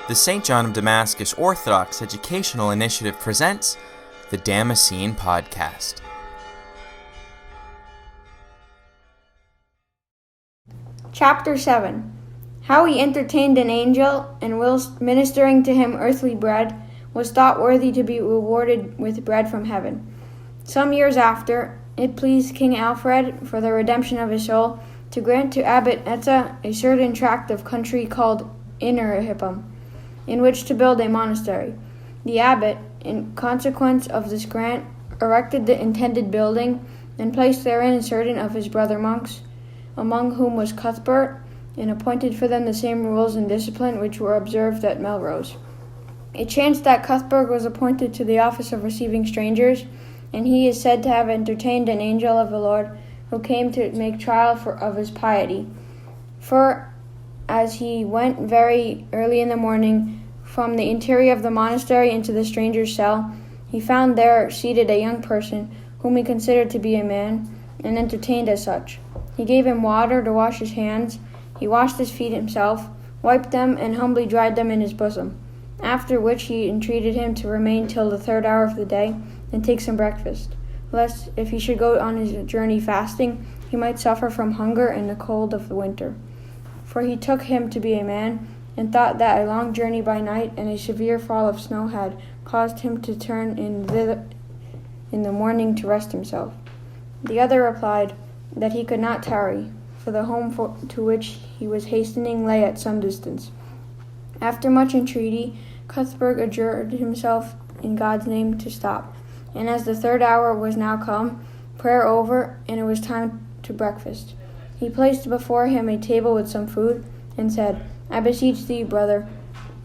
The St. John of Damascus Orthodox Educational Initiative presents the Damascene Podcast. Chapter 7. How he entertained an angel, and whilst ministering to him earthly bread, was thought worthy to be rewarded with bread from heaven. Some years after, it pleased King Alfred, for the redemption of his soul, to grant to Abbot Etta a certain tract of country called Innerhippum, in which to build a monastery. The abbot, in consequence of this grant, erected the intended building, and placed therein certain of his brother monks, among whom was Cuthbert, and appointed for them the same rules and discipline which were observed at Melrose. It chanced that Cuthbert was appointed to the office of receiving strangers, and he is said to have entertained an angel of the Lord, who came to make trial of his piety. For as he went very early in the morning from the interior of the monastery into the stranger's cell, he found there seated a young person, whom he considered to be a man, and entertained as such. He gave him water to wash his hands. He washed his feet himself, wiped them, and humbly dried them in his bosom. After which he entreated him to remain till the third hour of the day, and take some breakfast, lest if he should go on his journey fasting, he might suffer from hunger and the cold of the winter. For he took him to be a man, and thought that a long journey by night and a severe fall of snow had caused him to turn in thither in the morning to rest himself. The other replied that he could not tarry, for the home to which he was hastening lay at some distance. After much entreaty, Cuthbert adjured himself in God's name to stop, and as the third hour was now come, prayer over, and it was time to breakfast, he placed before him a table with some food, and said, I beseech thee, brother,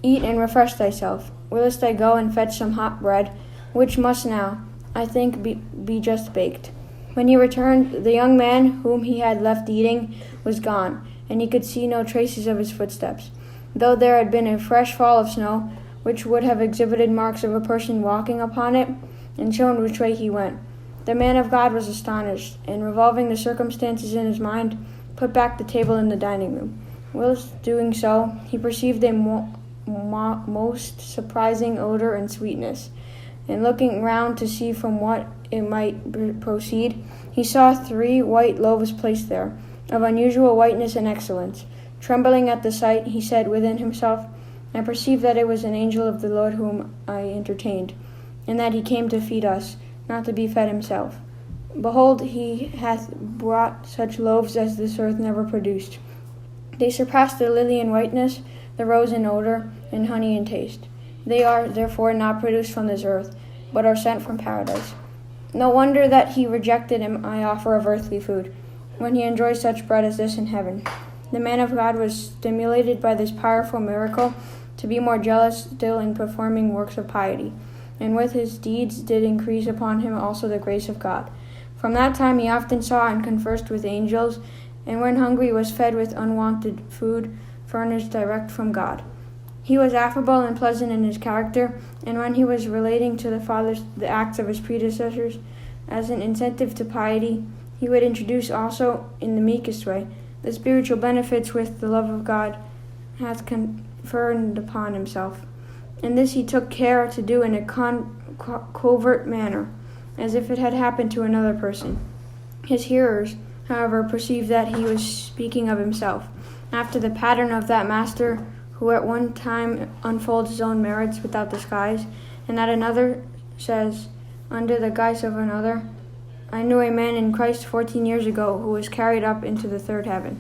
eat and refresh thyself, whilst I go and fetch some hot bread, which must now, I think, be just baked. When he returned, the young man whom he had left eating was gone, and he could see no traces of his footsteps, though there had been a fresh fall of snow, which would have exhibited marks of a person walking upon it, and shown which way he went. The man of God was astonished, and revolving the circumstances in his mind, put back the table in the dining room. Whilst doing so, he perceived a most surprising odor and sweetness, and looking round to see from what it might proceed, he saw 3 white loaves placed there, of unusual whiteness and excellence. Trembling at the sight, he said within himself, I perceive that it was an angel of the Lord whom I entertained, and that he came to feed us, not to be fed himself. Behold, he hath brought such loaves as this earth never produced. They surpass the lily in whiteness, the rose in odor, and honey in taste. They are, therefore, not produced from this earth, but are sent from paradise. No wonder that he rejected my offer of earthly food, when he enjoys such bread as this in heaven. The man of God was stimulated by this powerful miracle to be more jealous still in performing works of piety, and with his deeds did increase upon him also the grace of God. From that time he often saw and conversed with angels, and when hungry was fed with unwonted food furnished direct from God. He was affable and pleasant in his character, and when he was relating to the fathers the acts of his predecessors as an incentive to piety, he would introduce also, in the meekest way, the spiritual benefits which the love of God hath conferred upon himself. And this he took care to do in a covert manner, as if it had happened to another person. His hearers, however, perceived that he was speaking of himself, after the pattern of that master who at one time unfolds his own merits without disguise, and at another says, under the guise of another, I knew a man in Christ 14 years ago who was carried up into the third heaven.